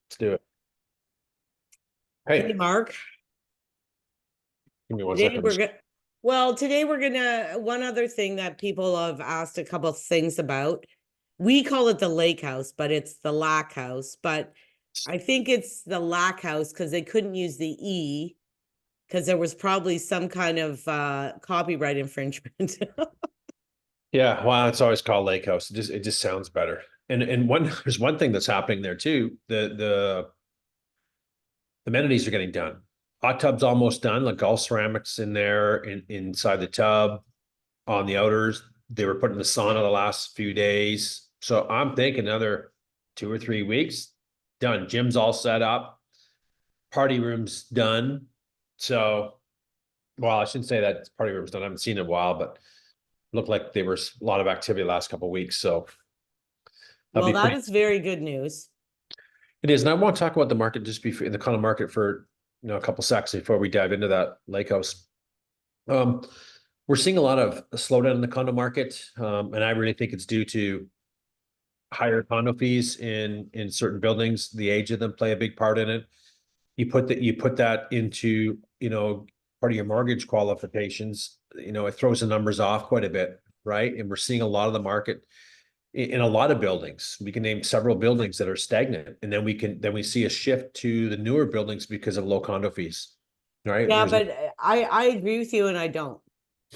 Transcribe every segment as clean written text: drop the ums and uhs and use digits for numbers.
Let's do it. Hey, Hey, Mark. give me one Today second. we're gonna, today we're gonna, one other thing that people have asked a couple things about. We call it the lake house, but it's the lack house. But I think it's the lack house because they couldn't use the E because there was probably some kind of copyright infringement. Yeah, well, it's always called Lake House. It just sounds better. And there's one thing that's happening there too. The amenities are getting done. Hot tub's almost done, like all ceramics in there inside the tub, on the outers. They were putting the sauna the last few days. So I'm thinking another 2 or 3 weeks, done. Gym's all set up, party room's done. So, well, I shouldn't say that party room's done. I haven't seen it in a while, but looked like there was a lot of activity the last couple of weeks. So that'll Well, be that pretty. is very good news. It is. And I want to talk about the market just before in the kind of market for a couple seconds before we dive into that lake house. Um, we're seeing a lot of slowdown in the condo market. And I really think it's due to higher condo fees in certain buildings. The age of them play a big part in it. You put that into, part of your mortgage qualifications, it throws the numbers off quite a bit, right? And we're seeing a lot of the market in a lot of buildings. We can name several buildings that are stagnant, and then we see a shift to the newer buildings because of low condo fees, right? Yeah, There's but I agree with you and I don't.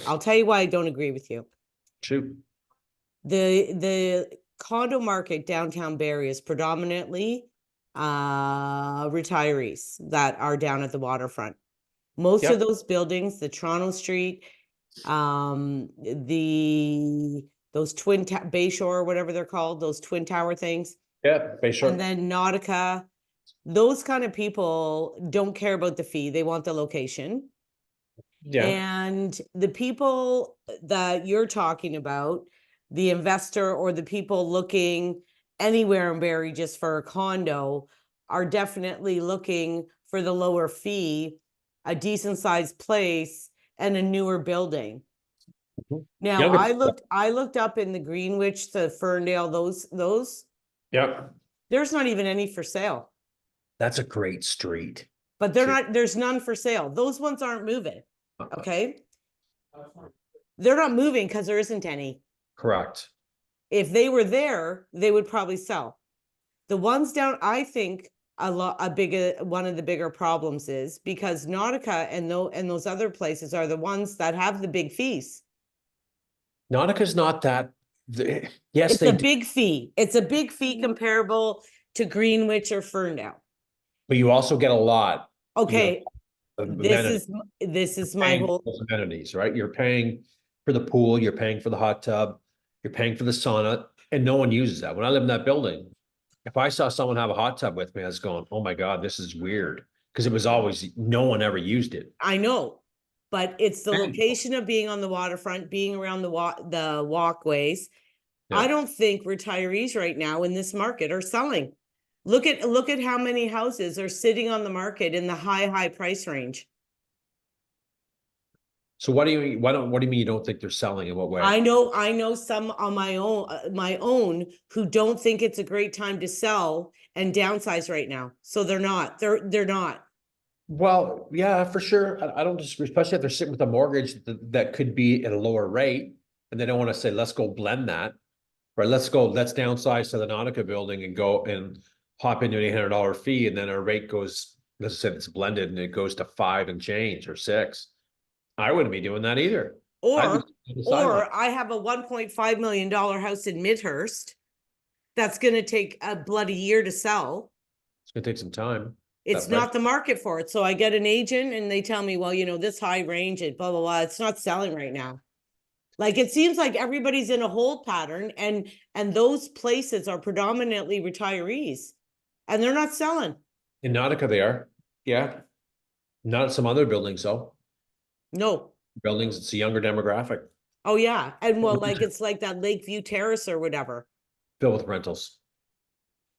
I'll tell you why I don't agree with you. shoot. The condo market downtown Barrie is predominantly retirees that are down at the waterfront. Most of Yep. those buildings, the Toronto Street, those Bayshore, whatever they're called, those twin tower things, Yeah. Bay and Shore. then Nautica, those kind of people don't care about the fee. They want the location. Yeah. And the people that you're talking about, the investor or the people looking anywhere in Barrie just for a condo, are definitely looking for the lower fee, a decent sized place, and a newer building. Mhm. Now Younger. I looked up in the Greenwich, the Ferndale, those Yeah. there's not even any for sale. That's a great street. But Too. there's none for sale. Those ones aren't moving. Okay. They're not moving because there isn't any. Correct. If they were there, they would probably sell. The ones down, I think one of the bigger problems is because Nautica and those other places are the ones that have the big fees. Nautica's not that. Yes, It's they a do, big fee. It's a big fee comparable to Greenwich or Ferndale. but you also get a lot. You Okay, of this amenities. is this is my Paying for whole. those amenities, right? You're paying for the pool, you're paying for the hot tub, you're paying for the sauna, and no one uses that. When I live in that building, if I saw someone have a hot tub with me, I was going, "Oh my God, this is weird," because it was always no one ever used it. I know, but it's the Hey. location of being on the waterfront, being around the walkways. I Yeah. don't think retirees right now in this market are selling. Look at how many houses are sitting on the market in the high price range. So what do you mean? What do you mean you don't think they're selling? In what way? I know some on my own who don't think it's a great time to sell and downsize right now. So they're not. Well, yeah, for sure. I don't disagree, especially if they're sitting with a mortgage that could be at a lower rate, and they don't want to say, "Let's go blend that." Right, let's downsize to the Nautica building and go and hop into an $800 fee, and then our rate goes, let's say it's blended and it goes to 5 and change or 6. I wouldn't be doing that either. I'd be Or on the sideline. I have a $1.5 million house in Midhurst that's going to take a bloody year to sell. It's gonna take some time. It's That price. not the market for it. So I get an agent and they tell me, well, this high range, it blah, blah, blah. It's not selling right now. Like it seems like everybody's in a hold pattern and those places are predominantly retirees and they're not selling. In Nautica, they are. Yeah. Not some other buildings, though. No. Buildings, it's a younger demographic. Oh yeah. And well, like it's like that Lakeview Terrace or whatever. Filled with rentals.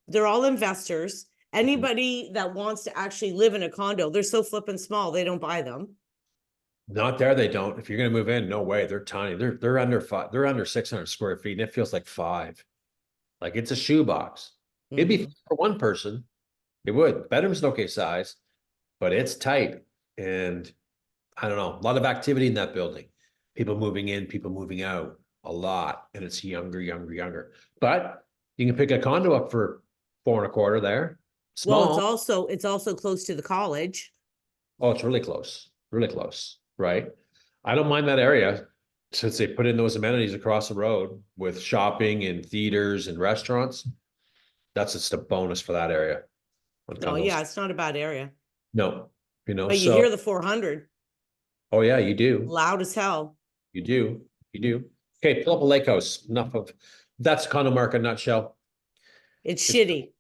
They're all investors. Anybody that wants to actually live in a condo, they're so flipping small, they don't buy them. Not there, they don't. If you're gonna move in, no way. They're tiny. They're under 5. They're under 600 square feet, and it feels like 5. Like it's a shoebox. It'd be Mhm. for one person. It would. Bedroom's an okay size, but it's tight. And I don't know, a lot of activity in that building. People moving in, people moving out, a lot. And it's younger. But you can pick a condo up for 4.25 there. Well, Small. it's also close to the college. Oh, it's really close, right? I don't mind that area since they put in those amenities across the road with shopping and theaters and restaurants. That's just a bonus for that area. On Oh, yeah, condos. it's not a bad area. No, But you so, hear the 400 oh yeah, you do. loud as hell. You do. You do. Okay, pull up a lake house. Enough of, that's condo market in a nutshell. It's It's, shitty.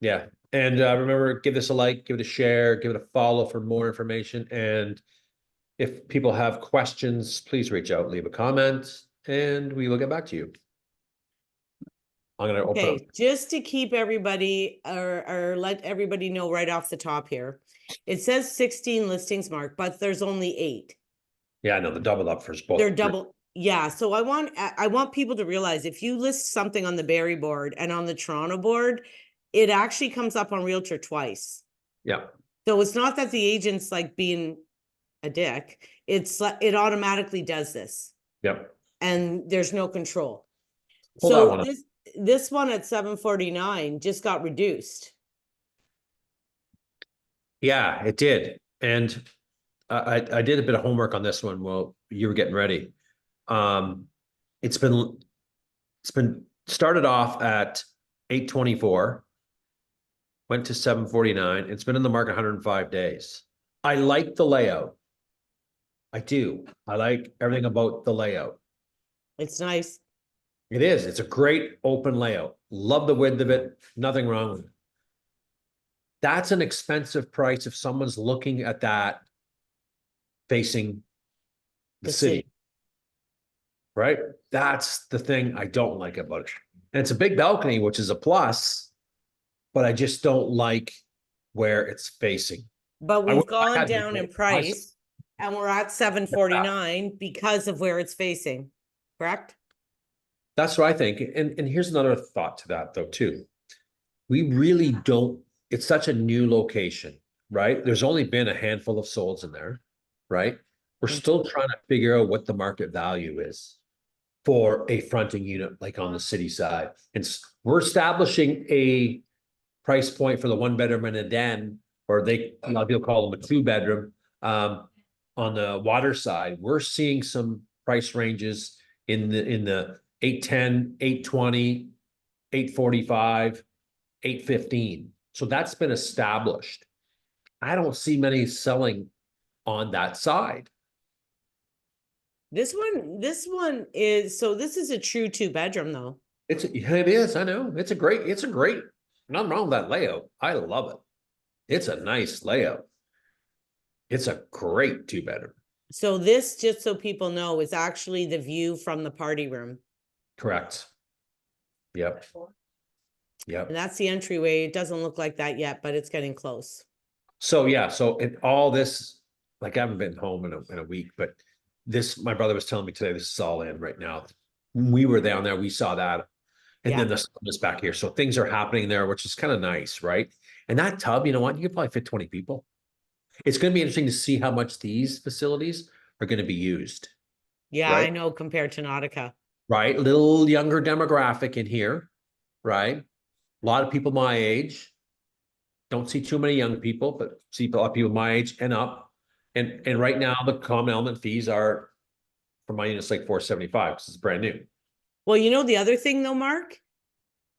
yeah. And remember, give this a like, give it a share, give it a follow for more information. And if people have questions, please reach out, leave a comment, and we will get back to you. I'm going to open up. Okay, just to keep everybody or let everybody know right off the top here. It says 16 listings, Mark, but there's only 8. Yeah, I know the double up for both. They're double. Yeah, so I want people to realize if you list something on the Barrie board and on the Toronto board, it actually comes up on Realtor twice. Yeah. So it's not that the agent's like being a dick. It's like it automatically does this. Yep. And there's no control. Pull that one So up. this one at 749 just got reduced. Yeah, it did. And I did a bit of homework on this one while you were getting ready. Um, it's been started off at 824, went to 749. It's been in the market 105 days. I like the layout. I do. I like everything about the layout. It's nice. It is. It's a great open layout. Love the width of it. Nothing wrong with it. That's an expensive price if someone's looking at that facing the city. Right? That's the thing I don't like about it. And it's a big balcony, which is a plus, but I just don't like where it's facing. But we've gone down in price I- and we're at 749 because of where it's facing, correct? That's what I think. And here's another thought to that though, too. We really don't, it's such a new location, right? There's only been a handful of solds in there, right? We're still trying to figure out what the market value is for a fronting unit like on the city side. And we're establishing a price point for the 1 bedroom and a den, or a lot of people call them a 2 bedroom. On the water side, we're seeing some price ranges in the 810, 820, 845, 815. So that's been established. I don't see many selling on that side. This one is, so this is a true 2-bedroom though. It is, I know. It's a great, nothing wrong with that layout. I love it. It's a nice layout. It's a great 2 bedroom. So this, just so people know, is actually the view from the party room. Correct. Yep. Yep. And that's the entryway. It doesn't look like that yet, but it's getting close. So yeah, so in all this, like I haven't been home in a week, but this, my brother was telling me today, this is all in right now. When we were down there, we saw that. And then the sun is back here. So things are happening there, which is kind of nice, right? And that tub, you know what? You could probably fit 20 people. It's going to be interesting to see how much these facilities are going to be used. Yeah, right? I know, compared to Nautica. Right? Little younger demographic in here, right? A lot of people my age. Don't see too many young people, but see a lot of people my age and up. And right now the common element fees are for my units like $475 because it's brand new. Well, you know, the other thing though, Mark,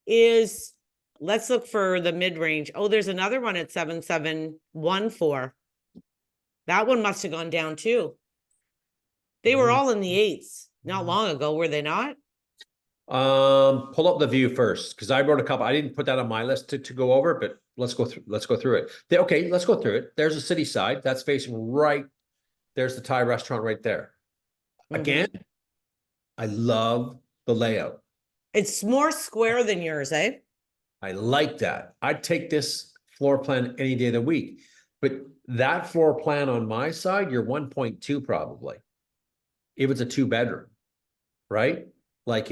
is let's look for the mid-range. Oh, there's another one at 7714. That one must have gone down too. They were all in the 8s not long ago, were they not? Pull up the view first, because I wrote a couple. I didn't put that on my list to go over, but let's go through it. Okay, let's go through it. There's a city side that's facing right. There's the Thai restaurant right there. Again, I love the layout. It's more square than yours, eh? I like that. I'd take this floor plan any day of the week. But that floor plan on my side, you're 1.2 probably. If it's a 2-bedroom, right? Like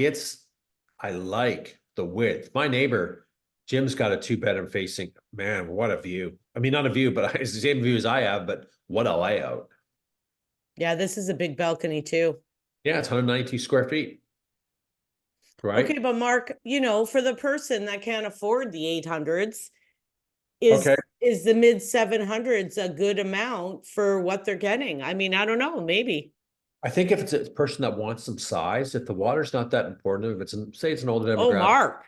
I like the width. My neighbor Jim's got a 2-bedroom facing, man, what a view. I mean, not a view, but it's the same view as I have, but what a layout. Yeah, this is a big balcony too. Yeah, it's 192 square feet. Okay, Right? but Mark, you know, for the person that can't afford the 800s, is Okay. is the mid 700s a good amount for what they're getting? I mean, I don't know, maybe. I think if it's a person that wants some size, if the water's not that important, if it's say it's an older Oh, demographic. Mark.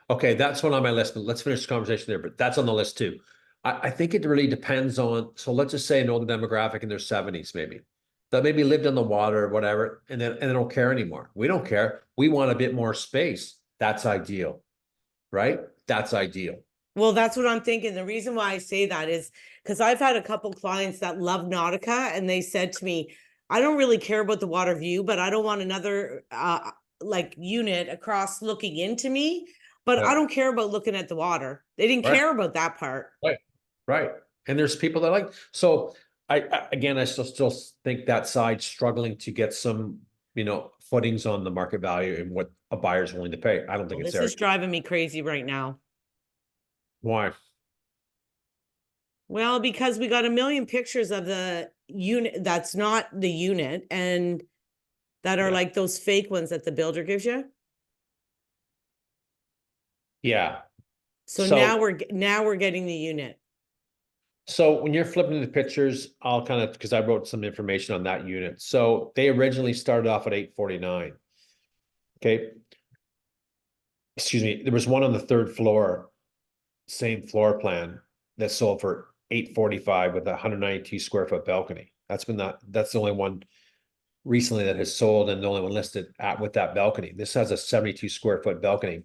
Okay, that's one on my list, but let's finish the conversation there. But that's on the list too. I think it really depends on, so let's just say an older demographic in their 70s, maybe. That maybe lived on the water or whatever, and then they don't care anymore. We don't care. We want a bit more space. That's ideal, right? That's ideal. Well, that's what I'm thinking. The reason why I say that is because I've had a couple clients that love Nautica, and they said to me, I don't really care about the water view, but I don't want another like unit across looking into me, but I don't care about looking at the water. They didn't Right, care about that part. right, right. And there's people that like, so again, I still think that side's struggling to get some, footings on the market value and what a buyer's willing to pay. I don't think Well, it's this there. is driving me crazy right now. Why? Well, because we got a million pictures of the unit that's not the unit and that are Yeah. like those fake ones that the builder gives you. Yeah. So So, now we're getting the unit. so when you're flipping the pictures, I'll kind of, because I wrote some information on that unit. So they originally started off at 849. Okay. Excuse me. There was one on the 3rd floor, same floor plan, that sold for 845 with a 192 square foot balcony. That's the only one recently that has sold and the only one listed at with that balcony. This has a 72 square foot balcony.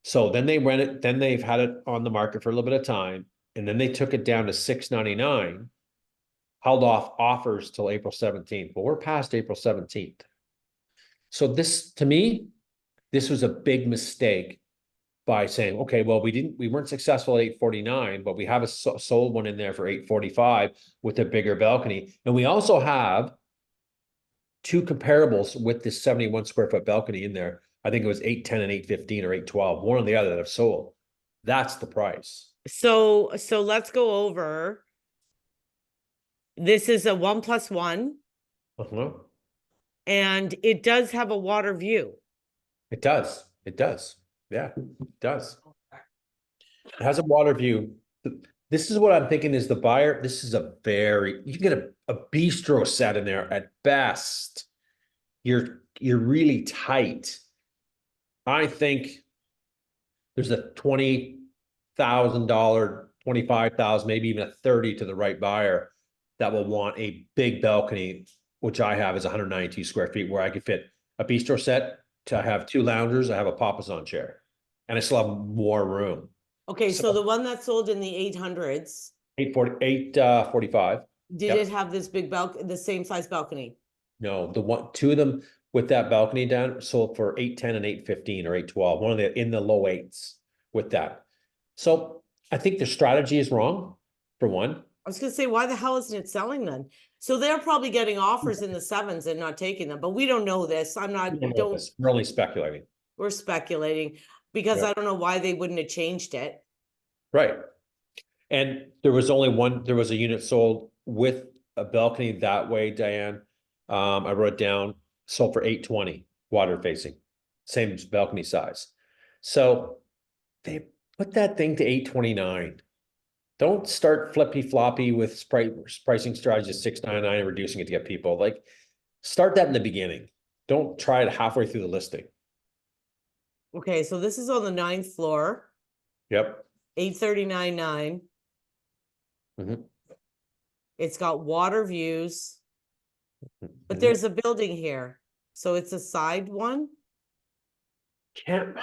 So then they've had it on the market for a little bit of time, and then they took it down to 699, held off offers till April 17th. Well, we're past April 17th. So this, to me, this was a big mistake by saying, okay, well, we weren't successful at 849, but we have a sold one in there for 845 with a bigger balcony. And we also have 2 comparables with this 71 square foot balcony in there. I think it was 810 and 815 or 812, one or the other that have sold. That's the price. So let's go over. This is a 1+1, Uh-huh. and it does have a water view. It does. It does. Yeah, it does. It has a water view. This is what I'm thinking is the buyer. This is you can get a bistro set in there at best. You're really tight. I think there's a $20,000, 25,000, maybe even a 30 to the right buyer that will want a big balcony, which I have is 192 square feet, where I could fit a bistro set to have 2 loungers. I have a papasan chair, and I still have more room. Okay, So so the one that sold in the 800s, 845. did Yep. it have this big the same size balcony? No, 2 of them with that balcony down sold for 810 and 815 or 812. One of the in the low 8s with that. So I think the strategy is wrong, for one. I was gonna say, why the hell isn't it selling then? So they're probably getting offers in the 7s and not taking them, but we don't know this. I'm not, We don't know this. We're only speculating. we're speculating because Yeah. I don't know why they wouldn't have changed it. Right. And there was a unit sold with a balcony that way, Diane. I wrote it down, sold for 820, water facing, same balcony size. So they put that thing to 829. Don't start flippy floppy with pricing strategy 699 and reducing it to get people. Like, start that in the beginning. Don't try it halfway through the listing. Okay, so this is on the 9th floor, Yep. 839.9. Mhm. It's got water views, but Mhm. there's a building here. So it's a side one. Can't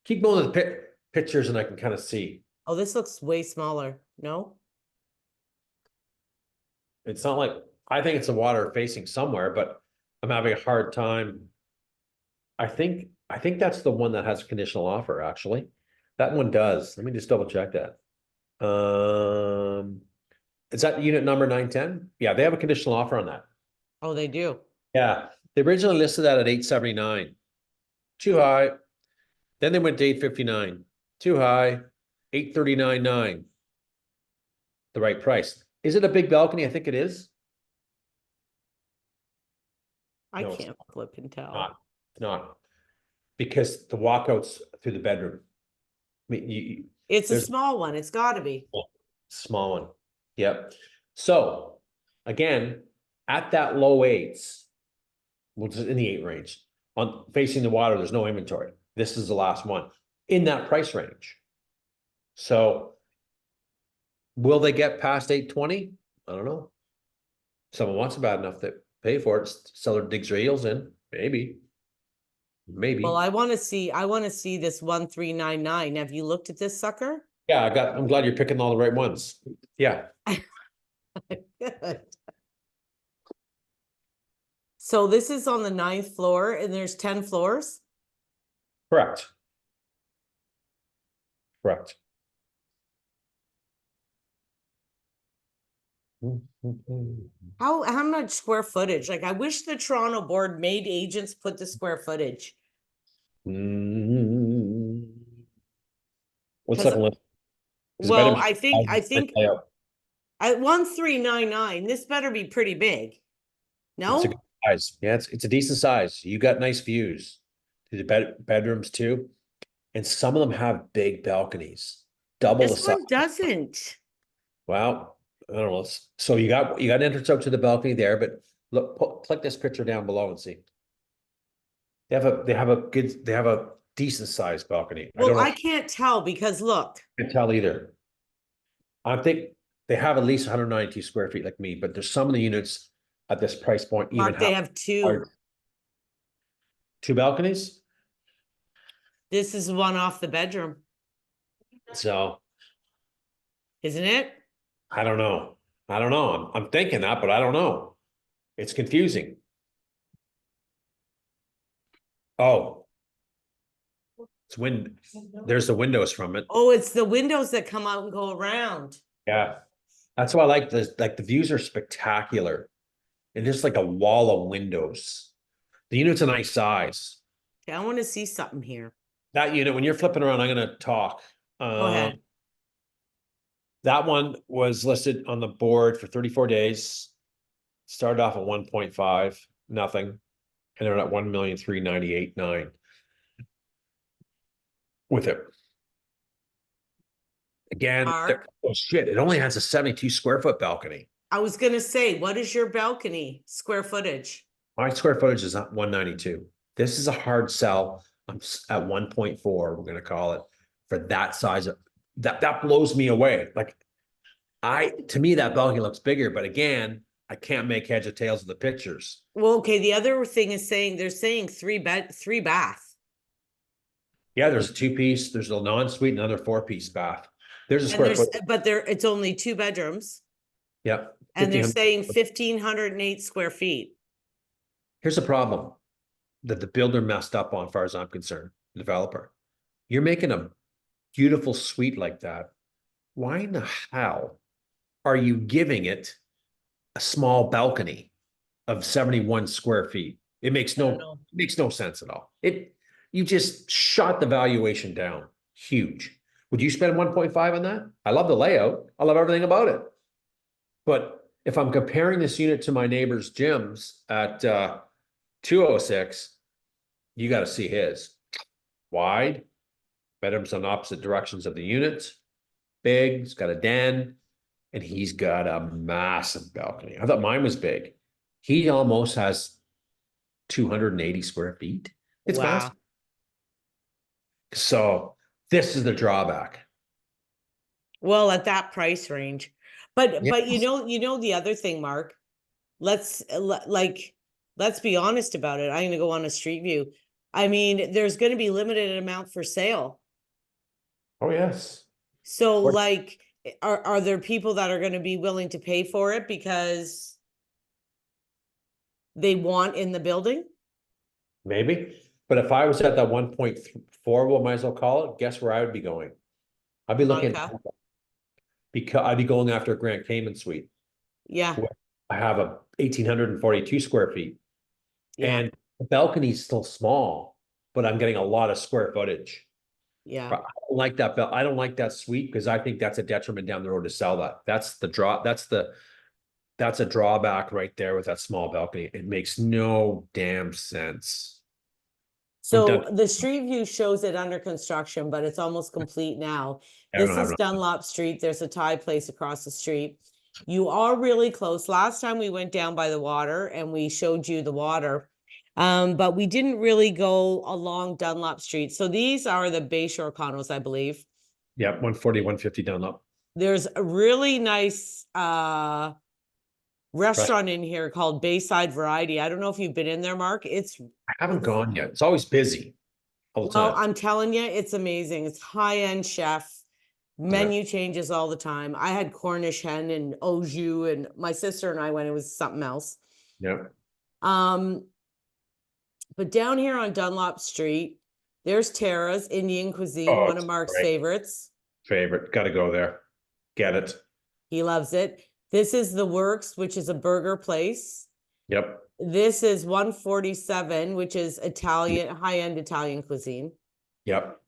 keep going to the pictures and I can kind of see. Oh, this looks way smaller. No? It's not like, I think it's the water facing somewhere, but I'm having a hard time. I think that's the one that has a conditional offer, actually. That one does. Let me just double check that. Is that unit number 910? Yeah, they have a conditional offer on that. Oh, they do. Yeah, they originally listed that at 879. Too high. Then they went to 859, too high, 839.9. The right price. Is it a big balcony? I think it is. I No, it's can't flip and tell. not. It's not. Because the walkouts through the bedroom. I mean, It's a there's small one. It's got to be. a small one. Yep. So again, at that low eights, which is in the 8 range, on facing the water, there's no inventory. This is the last one in that price range. So will they get past 820? I don't know. Someone wants it bad enough to pay for it. Seller digs their heels in. Maybe. Well, I want to see this 1399. Have you looked at this sucker? Yeah, I'm glad you're picking all the right ones. Yeah. Good. So this is on the 9th floor and there's 10 floors? Correct. Correct. How much square footage? Like I wish the Toronto board made agents put the square footage. Mm. One 'Cause- second left. Well, I think Layout. at 1399, this better be pretty big. No? It's a good size. Yeah, it's a decent size. You got nice views to the bedrooms too. And some of them have big balconies. Double the This size. one doesn't. Well, I don't know. So you got entrance out to the balcony there, but look, click this picture down below and see. They have a decent sized balcony. Well, I can't tell because look. I can't tell either. I think they have at least 192 square feet like me, but there's some of the units at this price point even Mark, they have two. Two balconies. This is one off the bedroom, So isn't it? I don't know. I'm thinking that, but I don't know. It's confusing. Oh, there's the windows from it. Oh, it's the windows that come out and go around. Yeah. That's why I like this. Like the views are spectacular. And just like a wall of windows. The unit's a nice size. Okay, I want to see something here. That unit, when you're flipping around, I'm gonna talk. Go ahead. That one was listed on the board for 34 days. Started off at 1.5, nothing. And they're at 1,398,900 with it. Again, Mark? oh shit, it only has a 72 square foot balcony. I was gonna say, what is your balcony square footage? My square footage is at 192. This is a hard sell. I'm at 1.4, we're gonna call it, for that size of that blows me away. Like to me, that balcony looks bigger, but again, I can't make heads or tails of the pictures. Well, okay, the other thing is they're saying 3 bath. Yeah, there's a 2-piece, there's a non-suite, another 4-piece bath. There's a And square foot. but it's only 2 bedrooms. Yep. And they're 1,500. saying 1,508 square feet. Here's the problem that the builder messed up on, as far as I'm concerned, the developer. You're making a beautiful suite like that. Why in the hell are you giving it a small balcony of 71 square feet? It makes no sense at all. You just shot the valuation down. Huge. Would you spend 1.5 on that? I love the layout. I love everything about it. But if I'm comparing this unit to my neighbor's gyms at 206, you got to see his. Wide, bedrooms on opposite directions of the units, big, it's got a den, and he's got a massive balcony. I thought mine was big. He almost has 280 square feet. It's massive. So this is the drawback. Well, at that price range. But Yes. you know the other thing, Mark. Let's be honest about it. I'm gonna go on a street view. I mean, there's gonna be limited amount for sale. Oh, yes. So like, are there people that are gonna be willing to pay for it because they want in the building? Maybe. But if I was at that 1.4, we might as well call it, guess where I would be going? I'd be looking at because I'd be going after a Grand Cayman suite. Yeah. I have a 1,842 square feet. Yeah. And the balcony is still small. but I'm getting a lot of square footage. Yeah. But I don't like that, I don't like that suite because I think that's a detriment down the road to sell that. That's the draw. That's a drawback right there with that small balcony. It makes no damn sense. I'm So done. the street view shows it under construction, but it's almost complete now. I don't This have is Dunlop Street. There's a Thai place across the street. You are really close. Last time we went down by the water and we showed you the water. But we didn't really go along Dunlop Street. So these are the Bayshore condos, I believe. Yeah, 140, 150 Dunlop. There's a really nice Right. restaurant in here called Bayside Variety. I don't know if you've been in there, Mark. I haven't gone yet. It's always busy all the Well, time. I'm telling you, it's amazing. It's high-end chef. Yeah. Menu changes all the time. I had Cornish hen and au jus, and my sister and I went, it was something else. Yeah. But down here on Dunlop Street, there's Tara's Indian cuisine, Oh, one of it's Mark's great. favorites. Favorite. Got to go there. Get it. He loves it. This is The Works, which is a burger place. Yep. This is 147, which is Italian, high-end Italian cuisine. Yep.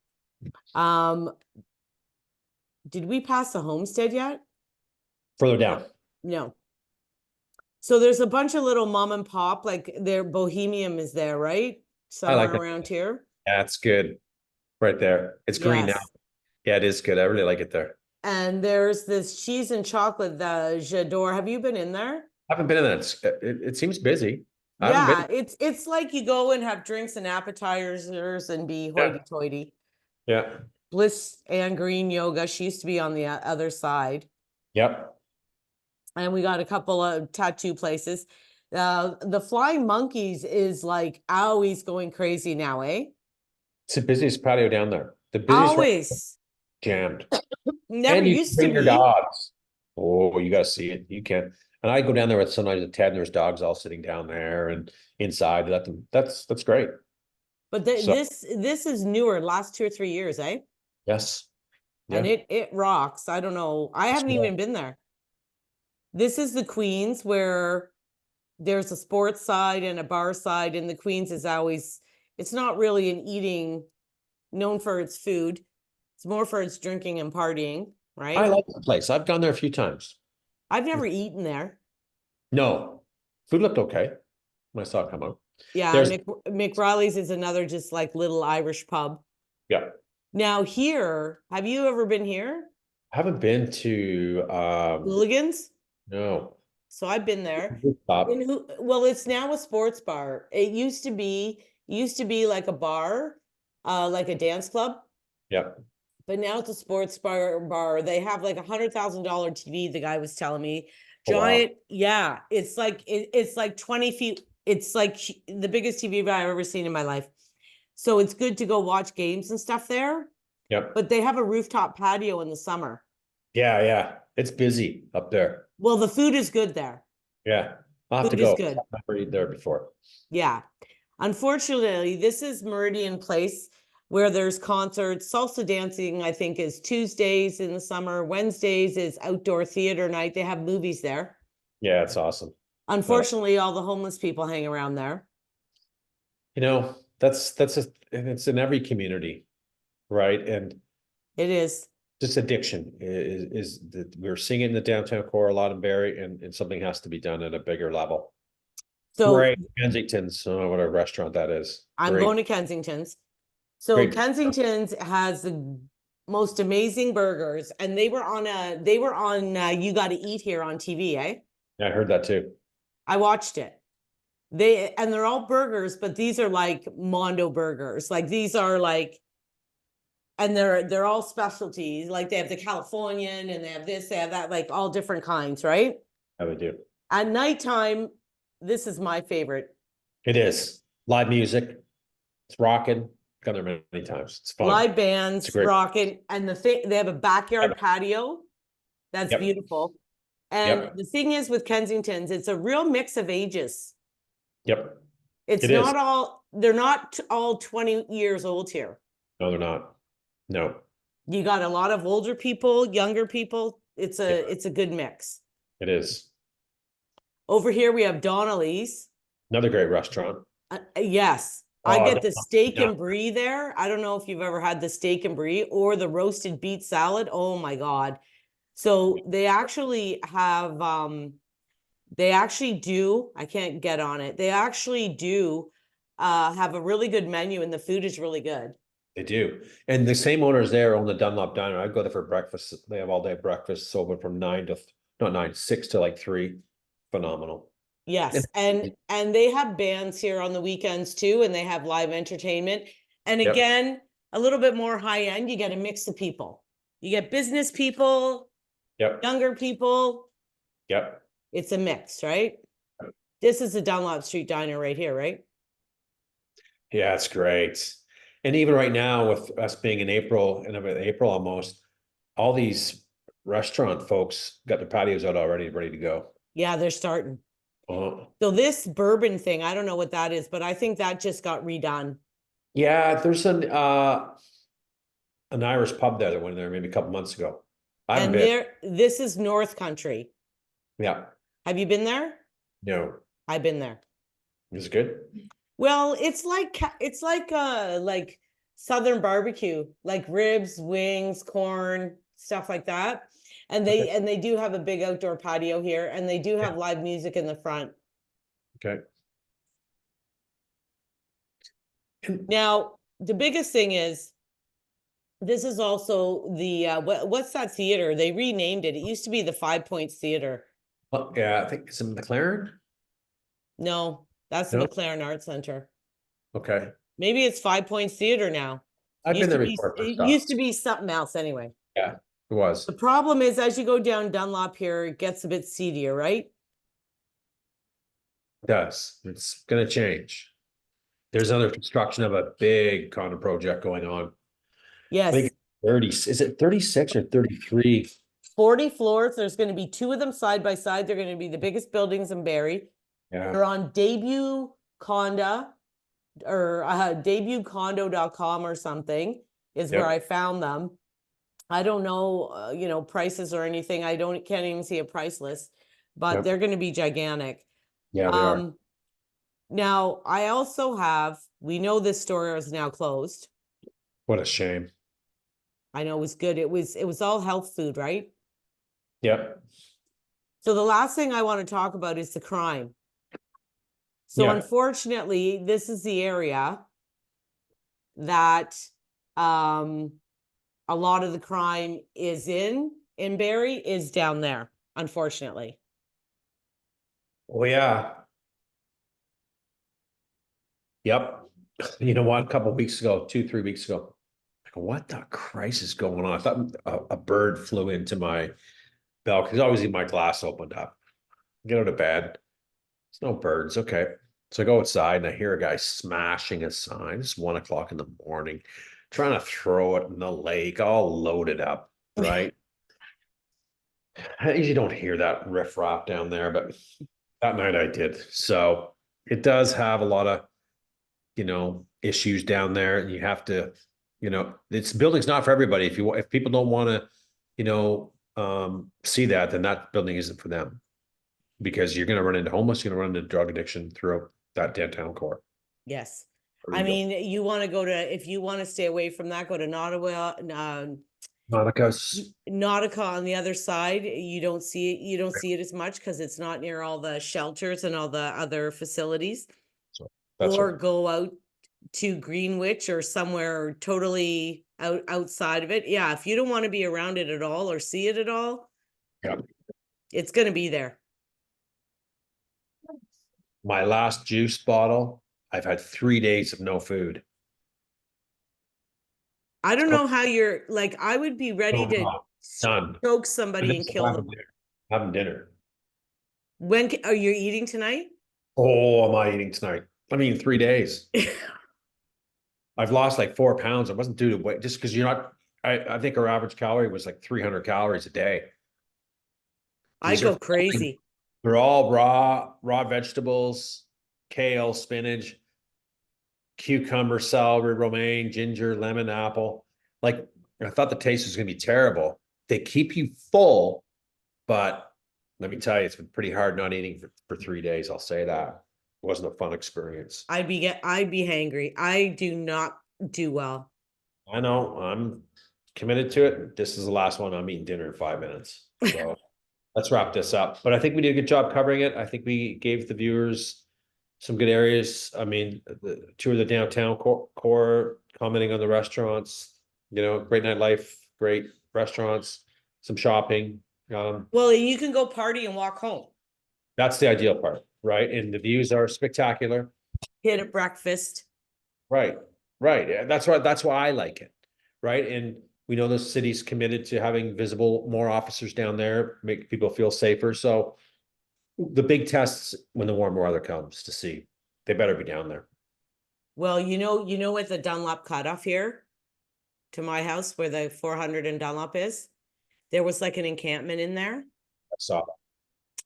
Did we pass the Homestead yet? Further down. No. So there's a bunch of little mom and pop, like their Bohemian is there, right? Somewhere like that. around here. That's good. Right there. It's green now. Yes. Yeah, it is good. I really like it there. And there's this cheese and chocolate, the J'adore. Have you been in there? I haven't been in that. It seems busy. I haven't Yeah, been. it's like you go and have drinks and appetizers and be hoity-toity. Yeah. Bliss and Green Yoga. She used to be on the other side. Yep. And we got a couple of tattoo places. The Flying Monkeys is like always going crazy now, eh? It's the busiest patio down there. The busiest Always. jammed. Never And you used to bring your be. dogs. Oh, you got to see it. You can. And I go down there with sometimes a Ted and there's dogs all sitting down there and inside. Let them. That's great. But So- this is newer, last 2 or 3 years, eh? Yes. And Yeah. it rocks. I don't know. I haven't cool. even been there. This is the Queens, where there's a sports side and a bar side, and the Queens is always, it's not really an eating known for its food. It's more for its drinking and partying, right? I like the place. I've gone there a few times. I've never eaten there. No, food looked okay when I saw it come out. Yeah, There's- McRiley's is another just like little Irish pub. Yeah. Now here, have you ever been here? I haven't been to Hooligans? no. So I've been there. Stop. Well, it's now a sports bar. It used to be like a bar, like a dance club, Yeah. but now it's a sports bar. They have like $100,000 TV, the guy was telling me. Oh, wow. Giant, yeah. It's like 20 feet. It's like the biggest TV I've ever seen in my life. So it's good to go watch games and stuff there. Yep. But they have a rooftop patio in the summer. Yeah, yeah. It's busy up there. Well, the food is good there. Yeah. I'll have to Food is go. good. I've never eaten there before. Yeah. Unfortunately, this is Meridian Place, where there's concerts. Salsa dancing, I think, is Tuesdays in the summer. Wednesdays is outdoor theater night. They have movies there. Yeah, it's awesome. Unfortunately, all the homeless people hang around there. You know, and it's in every community, right? And It is. just addiction is that we're seeing it in the downtown core a lot in Barrie, and something has to be done at a bigger level. So Great. Kensington's, what a restaurant that is. I'm Great. going to Kensington's. So Great. Kensington's has the most amazing burgers, and they were on You Gotta Eat Here on TV, eh? Yeah, I heard that too. I watched it. They're all burgers, but these are like Mondo burgers. Like these are like, and they're all specialties. Like they have the Californian and they have this, they have that, like all different kinds, right? How they do. At nighttime, this is my favorite. It is live music. It's rocking. Gone there many times. It's fun. Live bands, great- rocking, and they have a backyard patio. That's Yep. beautiful. And Yep. the thing is with Kensington's, it's a real mix of ages. Yep. It's It is. they're not all 20 years old here. No, they're not. No, You got a lot of older people, younger people. It's a good mix. it is. Over here we have Donnelly's. Another great restaurant. Yes. I Oh, get the steak yeah, and brie there. I don't know if you've ever had the steak and brie or the roasted beet salad. Oh my God. So they actually have, they actually do, I can't get on it. They actually do have a really good menu and the food is really good. they do. And the same owners there own the Dunlop Diner. I go there for breakfast. They have all day breakfast, open from 9 to, not 9, 6 to like 3. Phenomenal. And Yes, and they have bands here on the weekends too, and they have live entertainment. And yep, again, a little bit more high end, you get a mix of people. You get business people, yep, younger people. yep. It's a mix, right? This is the Dunlop Street Diner right here, right? Yeah, it's great. And even right now, with us being in April and about April almost, all these restaurant folks got their patios out already, ready to go. Yeah, they're starting. Oh, So this bourbon thing, I don't know what that is, but I think that just got redone. yeah, there's an Irish pub there that went there maybe a couple months ago. I haven't And been. this is North Country. Yeah, Have you been there? no, I've been there. it's good. Well, it's like Southern barbecue, like ribs, wings, corn, stuff like that. And Okay. they do have a big outdoor patio here and they do Yeah. have live music in the front. Okay. And Now, the biggest thing is this is also the what's that theater? They renamed it. It used to be the Five Points Theater. yeah, I think it's in McLaren. No, that's the No, McLaren Art Center. okay. Maybe it's Five Points Theater now. I've been there before for It stuff. used to be something else anyway. Yeah, it was. The problem is as you go down Dunlop here, it gets a bit seedier, right? It does. It's gonna change. There's another construction of a big condo project going on. I Yes. think 30, is it 36 or 33? 40 floors. There's going to be two of them side by side. They're going to be the biggest buildings in Barrie. Yeah. They're on debut condo or debutecondo.com or something is where Yep. I found them. I don't know, you know, prices or anything. Can't even see a price list, but Yep. they're going to be gigantic. Yeah, they are. Now I also have, we know this store is now closed. What a shame. I know it was good. It was all health food, right? Yep. So the last thing I want to talk about is the crime. So Yeah. unfortunately, this is the area that a lot of the crime is in Barrie is down there, unfortunately. Well, yeah. Yep. You know what? A couple of weeks ago, 2, 3 weeks ago, I go, what the Christ is going on? I thought a bird flew into my balcony. Because obviously my glass opened up. Get out of bed. There's no birds. Okay. So I go outside and I hear a guy smashing a sign. It's 1 o'clock in the morning, trying to throw it in the lake, all loaded up, right? I usually don't hear that riffraff down there, but that night I did. So it does have a lot of, issues down there. And you have to, it's building's not for everybody. If people don't want to, see that, then that building isn't for them. Because you're going to run into homeless, you're going to run into drug addiction throughout that downtown core. Yes. I mean, you want to go to, if you want to stay away from that, go to Monica's. Nautica on the other side. You don't see it as much because it's not near all the shelters and all the other facilities. So or go out to Greenwich or somewhere totally outside of it. Yeah, if you don't want to be around it at all or see it at all, yeah. It's going to be there. My last juice bottle, I've had 3 days of no food. I don't know how you're like, I would be ready to None. choke somebody and kill them. Having dinner. When are you eating tonight? Oh, am I eating tonight? I mean, 3 days. I've lost like 4 pounds. It wasn't due to weight, just because you're not. I think our average calorie was like 300 calories a day. I go crazy. They're all raw vegetables, kale, spinach, cucumber, celery, romaine, ginger, lemon, apple. Like, I thought the taste was going to be terrible. They keep you full, but let me tell you, it's been pretty hard not eating for 3 days. I'll say that. wasn't a fun experience. I'd be hangry. I do not do well. I know, I'm committed to it. This is the last one. I'm eating dinner in 5 minutes. So let's wrap this up. But I think we did a good job covering it. I think we gave the viewers some good areas. I mean, the tour of the downtown core, commenting on the restaurants, you know, great nightlife, great restaurants, some shopping. Well, you can go party and walk home. That's the ideal part, right? And the views are spectacular. Hit a breakfast. Right, right. Yeah, that's right. That's why I like it, right? And we know the city's committed to having visible more officers down there, make people feel safer. So the big tests when the warmer weather comes to see, they better be down there. Well, you know what the Dunlop cutoff here to my house where the 400 and Dunlop is, there was like an encampment in there. I saw that.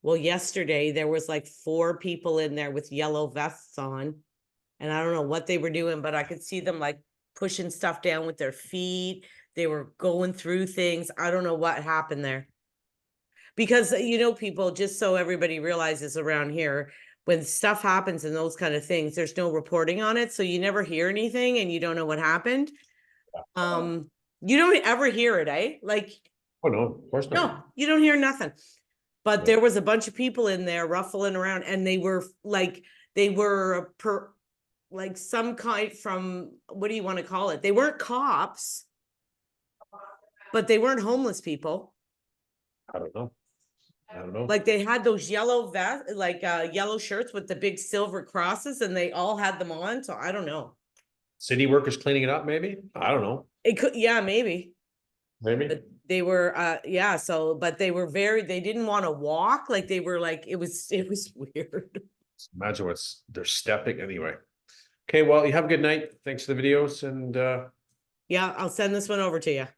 Well, yesterday there was like 4 people in there with yellow vests on, and I don't know what they were doing, but I could see them like pushing stuff down with their feet. They were going through things. I don't know what happened there. Because, people, just so everybody realizes around here, when stuff happens and those kind of things, there's no reporting on it. So you never hear anything and you don't know what happened. You don't ever hear it, eh? Like, Oh, no, of course not. no, you don't hear nothing. But Yeah. there was a bunch of people in there ruffling around, and they were like, like some kind from, what do you want to call it? They weren't cops, but they weren't homeless people. I don't know. I don't know. Like they had those yellow yellow shirts with the big silver crosses, and they all had them on. So I don't know. City workers cleaning it up, maybe? I don't know. It could, yeah, maybe. Maybe. But they were, but they were they didn't want to walk. Like they were like, it was weird. Imagine they're stepping anyway. Okay, well, you have a good night. Thanks for the videos and Yeah, I'll send this one over to you.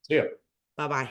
see ya. Bye-bye.